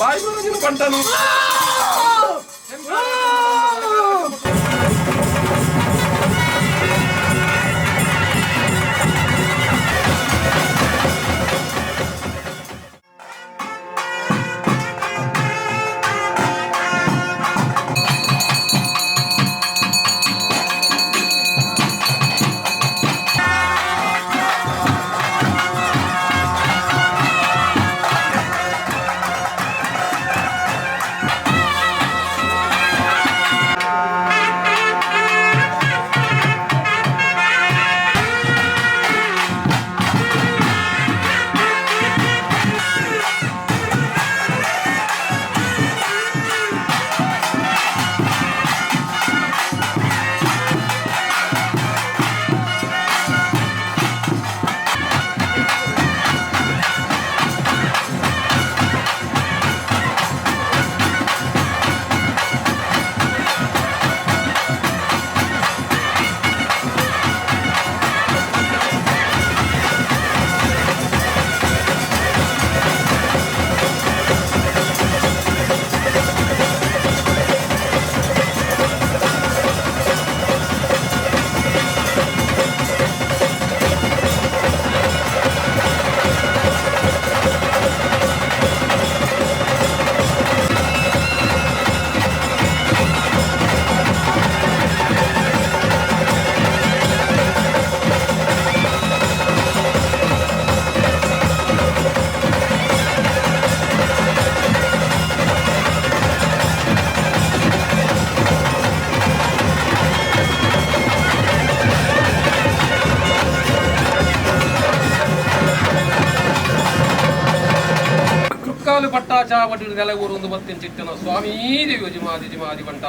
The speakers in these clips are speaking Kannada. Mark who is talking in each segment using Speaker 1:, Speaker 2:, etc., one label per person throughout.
Speaker 1: బాయి పంటను ಪಟ್ಟಾಚಾವಡಿ ನೆಲವೂರು ಮತ್ತಿನ ಸ್ವಾಮೀ ದೇವಿ ಜುಮಾದಿ ಬಂಟ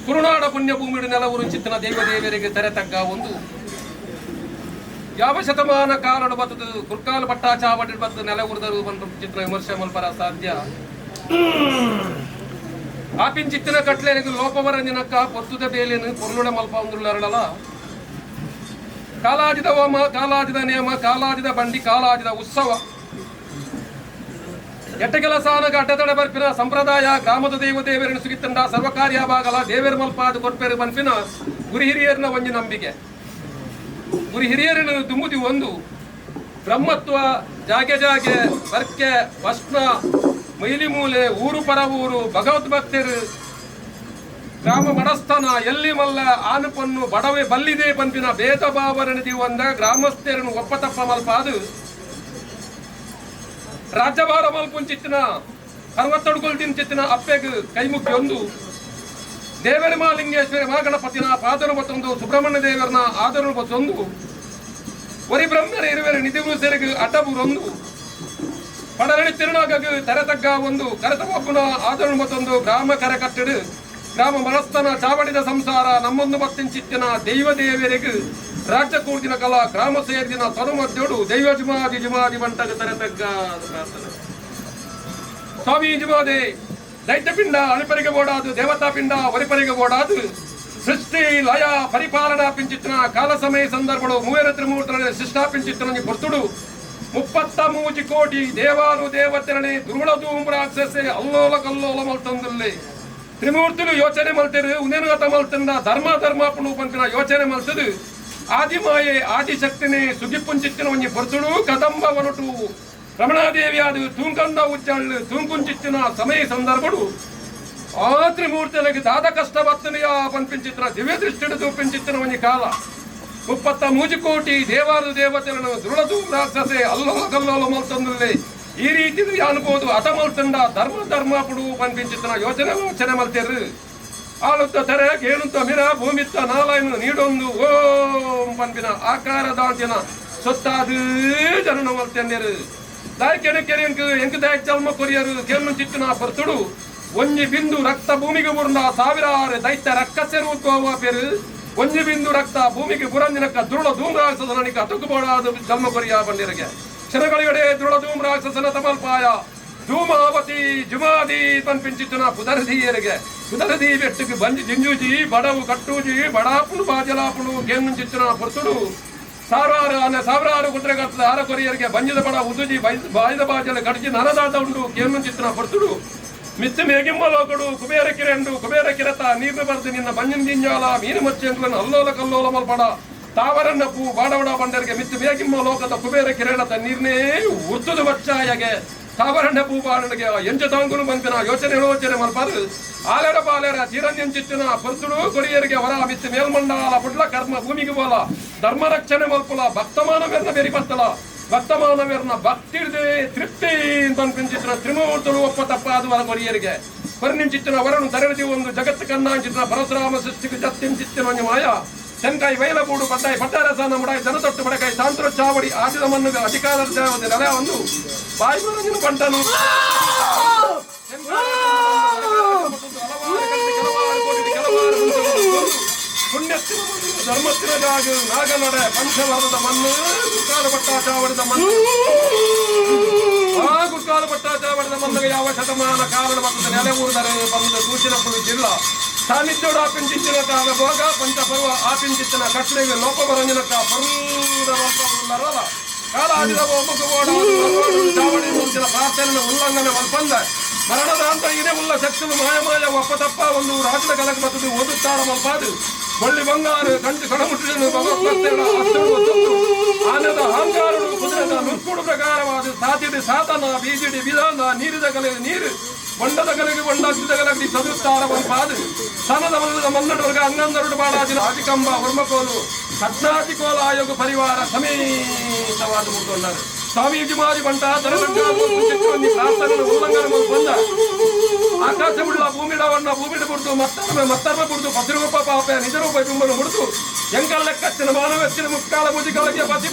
Speaker 1: ತುಳುನಾಡ ಪುಣ್ಯಭೂಮಿ ನೆಲವೂರು ಚಿತ್ತನ ದೇವದೇವರಿಗೆ ತೆರೆತಗ್ಗ ಒಂದು ಯಾವ ಶತಮಾನ ಕಾಲಡ ಬತ್ತದು ಕುರ್ಕಾಲ್ ಪಟ್ಟಾಚಾವಡಿ ಬತ್ತು ನೆಲವೂರದರು ಬಂದು ಚಿತ್ರ ವಿಮರ್ಶೆ ಮಲ್ಪರ ಸಾಧ್ಯ ಆಪಿನ ಚಿತ್ತಿನ ಕಟ್ಲೆನಿಗೆ ಲೋಪವರಂಜಿನಕ್ಕ ಪೊತ್ತುದ ಬೇಲೇನು ಪೊರ್ಲುಡ ಮಲ್ಪ ಒಂದುಳ್ಳರಳಲ ಕಾಲಾದಿದ ಹೋಮ ಕಾಲಾದಿದ ನೇಮ ಕಾಲಾದಿದ ಬಂಡಿ ಕಾಲಾದಿದ ಉತ್ಸವ ಎಟ್ಟಗೆಲಸಾನಗ ಅಡ್ಡತಡ ಬರ್ಪಿನ ಸಂಪ್ರದಾಯ ಗ್ರಾಮದ ದೇವದೇವರನ್ನು ಸುಗಿತ್ತಂಡ ಸರ್ವಕಾರ್ಯ ಭಾಗಲ ದೇವರ ಮಲ್ಪಾದ ಕೊರ್ಪೇರು ಬನ್ಪಿನ ಗುರಿ ಹಿರಿಯರನ ಒಂಜಿ ನಂಬಿಕೆ ಗುರಿ ಹಿರಿಯರನ್ನು ತುಂಬುದಿ ಒಂದು ಬ್ರಹ್ಮತ್ವ ಜಾಗೆ ಜಾಗೆ ಬರ್ಕೆ ವಸ್ನ ಮೈಲಿ ಮೂಲೆ ಊರು ಪರ ಊರು ಭಗವದ್ಭಕ್ತರು ಗ್ರಾಮ ಮಡಸ್ಥಾನ ಎಲ್ಲಿ ಮಲ್ಲ ಆನುಪನ್ನು ಬಡವೆ ಬಲ್ಲಿದೆ ಪನ್ಪಿನ ಭೇದ ಭಾವರಣದಿ ಒಂದ ಗ್ರಾಮಸ್ಥರನ್ನು ಒಪ್ಪತಪ್ಪ ಮಲ್ಪಾದು ರಾಜ್ಯಭಾರ ಮಲ್ಪುಂಚಿತ್ತಿನ 60 ಚಿತ್ತಿನ ಅಪ್ಪೆಗೆ ಕೈಮುಖಿ ಒಂದು ದೇವರ ಮಾಲಿಂಗೇಶ್ವರಿ ಮಹಾಗಣಪತಿನ ಪಾದನು ಮತ್ತೊಂದು ಸುಬ್ರಹ್ಮಣ್ಯ ದೇವರನ ಆದರನು ಮತ್ತೊಂದು ಒರಿ ಬ್ರಹ್ಮರ ಇರುವೆರ ನಿಧಿಮು ಸೇರಿಗೆ ಅಡ್ಡಬೂರೊಂದು ಪಡರಣಿ ತಿರುನಾಗು ತೆರೆತಗ್ಗ ಒಂದು ಕರೆತಬಬ್ಬನ ಆದರನು ಮತ್ತೊಂದು ಗ್ರಾಮ ಕರೆಕಟ್ಟಡು ಗ್ರಾಮ ಮನಸ್ಥನ ಚಾವಡಿದ ಸಂಸಾರ ನಮ್ಮೊಂದು ಮತ್ತಿನ ದೈವ ದೇವರಿಗೆ ರಾಜ್ಯ ಕೂಡಿನ ಕಲಾ ಗ್ರಾಮ ಸೇರಿದಿನ ತನುಮದ್ದೋಡು ದೈವ ಜುಮಾದಿ ಬಂಟಗ ತೆರೆತಗ್ಗ ಪ್ರಾರ್ಥನೆ ಸ್ವಾಮಿ ಜುಮಾದೆ ದೈತ್ಯ ಪಿಂಡ ಅಣಿಪರಿಗೆ ಓಡಾದು ದೇವತಾ ಪಿಂಡ ಒರಿಪರಿಗೆ ಓಡಾದು ಸೃಷ್ಟಿ ಲಯ ಪರಿಪಾಲನಾ ಪಿಂಚಿತ್ನ ಕಾಲ ಸಮಯ ಸಂದರ್ಭಗಳು 3 ತ್ರಿಮೂರ್ತಿ ಶಿಷ್ಟಾ ಪಿಂಚಿತ್ನ ಕೊರ್ತುಡು 33 ಕೋಟಿ ದೇವಾನು ದೇವತೆರಣೆ ದುರುಳದೂಂ ರಾಕ್ಷಸೆ ಅಲ್ಲೋಲ ಕಲ್ಲೋಲ ಮಲ್ತಂದುಲ್ಲೆ ತ್ರಿಮೂರ್ತಿಲು ಯೋಚನೆ ಮಲ್ತಿರು ಉನೇನುಗತ ಮಲ್ತಂದ ಧರ್ಮ ಪಂಪಿನ ಯೋಚನೆ ಮಲ್ತದು ಆದಿಮಾಯೆ ಆದಿಶಕ್ತಿನೇ ಸುಗಿಪ್ಪುಂಚಿತ್ತಿನ ಒಂಜಿ ಪೊರ್ತುಡು ಕದಂಬ ಹೊರಟು ರಮಣಾದೇವಿ ಅದು ತೂಂಕಂದ ಉಜ್ಜಳ್ಳು ತೂಂಕುಂಚಿತ್ತಿನ ಸಮಯ ಸಂದರ್ಭಡು ಆ ತ್ರಿಮೂರ್ತಿಗಳಿಗೆ ದಾದ ಕಷ್ಟ ಬತ್ತನೆಯ ಪಂಪಿಂಚಿತ್ತಿನ ದಿವ್ಯ ದೃಷ್ಟಿಡು ತೂಪಿಂಚಿತ್ತಿನ ಒಂಜಿ ಕಾಲ 33 ಕೋಟಿ ದೇವಾರು ದೇವತೆಗಳನ್ನು ದುರುಳದು ರಾಕ್ಷಸೆ ಅಲ್ಲೋಲ ಕಲ್ಲೋಲ ಮಲ್ತಂದುಲ್ಲೆ ಈ ರೀತಿ ಅನ್ಬೋದು ಹಠ ಮಲ್ತಂಡ ಧರ್ಮ ಪುಡು ಪಂಪಿಂಚಿತ್ತಿನ ಯೋಚನೆ ಮಲ್ತಿರು ಆಳುತ್ತ ತೆರೆ ಕೇಳುತ್ತ ಮಿರ ಭೂಮಿತ್ತ ನಾಲಾಯನು ನೀಡೊಂದು ಓಂ ಪನ್ಪಿನ ಆಕಾರದಾಂತಿನ ಸೊತ್ತಾದು ಜನನ ಮಲ್ತಂದಿರು ದಾಯ್ಕೆಣಕೆರೆ ಎಂಕು ದಾಯಕ್ ಜನ್ಮ ಕೊರಿಯರು ಕೆಮ್ಮು ಚಿತ್ತಿನ ಪರ್ತುಡು ಒಂಜಿ ಬಿಂದು ರಕ್ತ ಭೂಮಿಗೆ ಬುರ್ನ ಸಾವಿರಾರು ದೈತ್ಯ ರಕ್ಕಸೆರು ಪೇರು ಒಂಜಿ ಬಿಂದು ರಕ್ತ ಭೂಮಿಗೆ ಬುರಂಜಿನಕ್ಕ ದುರುಳ ಧೂಮ್ ರಾಕ್ಷಸನಿಕ ತುಕ್ಕುಬೋಡಾದ ಜನ್ಮ ಕೊರಿಯ ಬಂದಿರಗೆ ಕ್ಷಣಗಳಿಗಡೆ ದುರುಳ ಧೂಮ್ ರಾಕ್ಷಸನ ತಮಲ್ಪಾಯ ಧೂಮಾವತಿ ಜುಮಾದಿ ಪನ್ಪಿಂಚಿತ್ತನ ಪುದರದಿಯರಿಗೆ ಪುದರದಿ ಬೆಟ್ಟಕ್ಕೆ ಬಂಜಿ ಜಿಂಜೂಜಿ ಬಡವು ಕಟ್ಟೂಜಿ ಬಡಾಪುನು ಬಾಜಲಾಪುನು ಕೇಮುಂಚಿತ್ತನ ಪೊರ್ತುಡು ಸಾವಿರಾರು ಕುದುರೆಗಟ್ಟದ ಆರ ಕೊರಿಯರಿಗೆ ಬಂಜಿದ ಬಡ ಉದುಜಿ ಬಾಯ್ದ ಬಾಜಲು ಕಡಿಜಿ ನರದಾದ ಉಂಡು ಕೇನು ಚಿತ್ರ ಪರ್ತುಡು ಮಿತ್ತ ಮೇಗಿಮ್ಮಲೋಕಡು ಕುಬೇರ ಕಿರೆಂಡು ಕುಬೇರ ಕಿರತ ನೀರು ಬರೆದು ನಿನ್ನ ಬಂಜಿನ ಗಿಂಜಾಲ ಮೀನು ಮಚ್ಚೆಂಗಳನ್ನು ಅಲ್ಲೋಲ ಕಲ್ಲೋಲ ಮಲ್ಪಡ ತಾವರನ್ನ ಪೂ ಬಾಡವಡ ಬಂಡರಿಗೆ ಮಿತ್ತ ಮೇಗಿಮ್ಮ ಲೋಕದ ಕುಬೇರ ಕಿರಣದ ನೀರ್ನೇ ಉರ್ತುದು ಬಚ್ಚಾಯಗೆ ತಾವರಣ್ಣ ಪೂ ಬಾಡನಿಗೆ ಎಂಚ ತಾಂಗುನು ಬಂಪಿನ ಯೋಚನೆ ಮಲ್ಪಾರು ಆಲೆರ ಬಾಲೆರ ತೀರನ್ಯಂಚಿತ್ತಿನ ಪರ್ತುಡು ಕೊರಿಯರಿಗೆ ಹೊರ ಮಿತ್ತ ಮೇಲ್ಮಂಡಾಲ ಪುಡ್ಲ ಕರ್ಮ ಭೂಮಿಗೆ ಬೋಲ ಧರ್ಮ ರಕ್ಷಣೆ ಮಲ್ಪುಲ ಭಕ್ತಮಾನವೆರ್ನ ಬೆರಿಪತ್ತಲ ಭಕ್ತಮಾನವೆರ್ನ ಭಕ್ತಿರ್ದೆ ತೃಪ್ತಿ ಪಂಪಿಂಚಿತ್ತಿನ ತ್ರಿಮೂರ್ತುಳು ಒಪ್ಪ ತಪ್ಪಾದುವರ ಕೊರಿಯರಿಗೆ ಪರಿನಿಂಚಿತ್ತಿನ ಅವರನ್ನು ತರದಿ ಒಂದು ಜಗತ್ತು ಕಣ್ಣಾಂಚಿತ್ತಿನ ಪರಶುರಾಮ ಸೃಷ್ಟಿಗೆ ಜತ್ತಿಂಚಿತ್ತಿನ ಮಾಯ ತೆಂಕಾಯಿ ವೈಲಬೂಡು ಬಡ್ಡಾಯಿ ಪಟ್ಟಾರಸಾನ ಮುಡಾಯಿ ಜನತೊಟ್ಟು ಬಡಕಾಯಿ ತಾಂತ್ರ ಚಾವಡಿ ಆದಿದ ಮಣ್ಣುಗ ಅಧಿಕಾರದ ನೆಲೆ ಒಂದು ಬಾಯಿ ಬರಂಗಿನ ಬಂಟನು ಪುಣ್ಯತ್ತಿನ ಧರ್ಮತ್ತಿನ ಜಾಗ ನಾಗನಡೆ ಪಂಚವರ್ಣದ ಮಣ್ಣು ಗುರ್ಕಾಲ ಪಟ್ಟಾಚಾವಡಿದ ಮಣ್ಣು ಆ ಗುರ್ಕಾಲ ಪಟ್ಟಾಚಾವಡಿದ ಮಣ್ಣಿಗೆ ಯಾವ ಶತಮಾನ ಕಾರಣ ಬರ್ತದೆ ನೆಲೆ ಊರಿದರೆ ಬಂದ ಸೂಚನಪುರ ಜಿಲ್ಲಾ ಸಾನ್ನಿಧ್ಯೋಡು ಆಪಿಂಚಿತ್ತಿನ ಕಾಲ ಭೋಗ ಪಂಚಪರ್ವ ಆಪಿಂಚಿತ್ತಿನ ಕಟ್ಲೆಗೆ ಲೋಪ ಬರಂಜಿನಕ ಪರ್ವರಲ್ಲ ಕಾಲಾದಿದ ಒಮ್ಮುಖ ಚಾವಡಿ ಮುಂಚಿನ ಪ್ರಾರ್ಥನೆ ಉಲ್ಲಂಘನೆ ಮಲ್ಪಂದ ಮರಣದ ಅಂತ ಇದೇ ಉಲ್ಲ ಶಕ್ತಿಲು ಮಾಯಮಾಯ ಒಪ್ಪ ತಪ್ಪ ಒಂದು ರಾಜ್ಯದ ಕಲಕ ಬರ್ತದೆ ಓದುತ್ತಾರ ಮಲ್ಪಾದು ಬಳ್ಳಿ ಬಂಗಾರ ಕಂಡು ಕಣಮುಟ್ಟಿನ ಭಗವತ್ಭಕ್ತಿಗಳ ಆನದ ಅಹಂಕಾರಗಳು ಕುದುರೆದ ನುರ್ಕುಡು ಪ್ರಕಾರವಾದ ಸಾಧ್ಯತೆ ಸಾಧನ ಬೀಜಿಡಿ ವಿಧಾನ ನೀರಿದ ಕಲೆಗೆ ನೀರು ಬಂಡದ ಕಲೆಗೆ ಬಂಡಾಸಿದ ಕಲಗಿ ಚದುರ್ತಾರ ಮಲ್ಪಾದು ಸನದ ಮಲ್ಲದ ಮನ್ನಡವರ್ಗ ಅಂಗಂದರುಡು ಬಾಡಾದಿನ ಆದಿಕಂಬ ವರ್ಮಕೋಲು ಕಟ್ನಾತಿಕೋಲ ಆಯೋಗ ಪರಿವಾರ ಸಮೇತವಾದ ಮುಗಿದುಕೊಂಡರು ಸ್ವಾಮಿ ಜುಮಾದಿ ಬಂಟ ತರಗಂಟಿ ಪ್ರಾರ್ಥನೆ ಉಲ್ಲಂಘನೆ ಬಂದ ಆಕಾಶ ಬಿಡಲ ಭೂಮಿಡವನ್ನ ಭೂಮಿಡ ಬಿಡ್ತು ಮತ್ತರ್ಮ ಬಿಡ್ತು ಪಸಿರುಗೊಪ್ಪ ಪಾಪ ನಿಜರೂಪ ಬಿಂಬನು ಬಿಡ್ತು ಎಂಕಲ್ ಲೆಕ್ಕಚ್ಚಿನ ಮಾನವೆಚ್ಚಿನ ಮುಕ್ಕಾಲ ಮುಜಿಗಳಿಗೆ ಪತಿ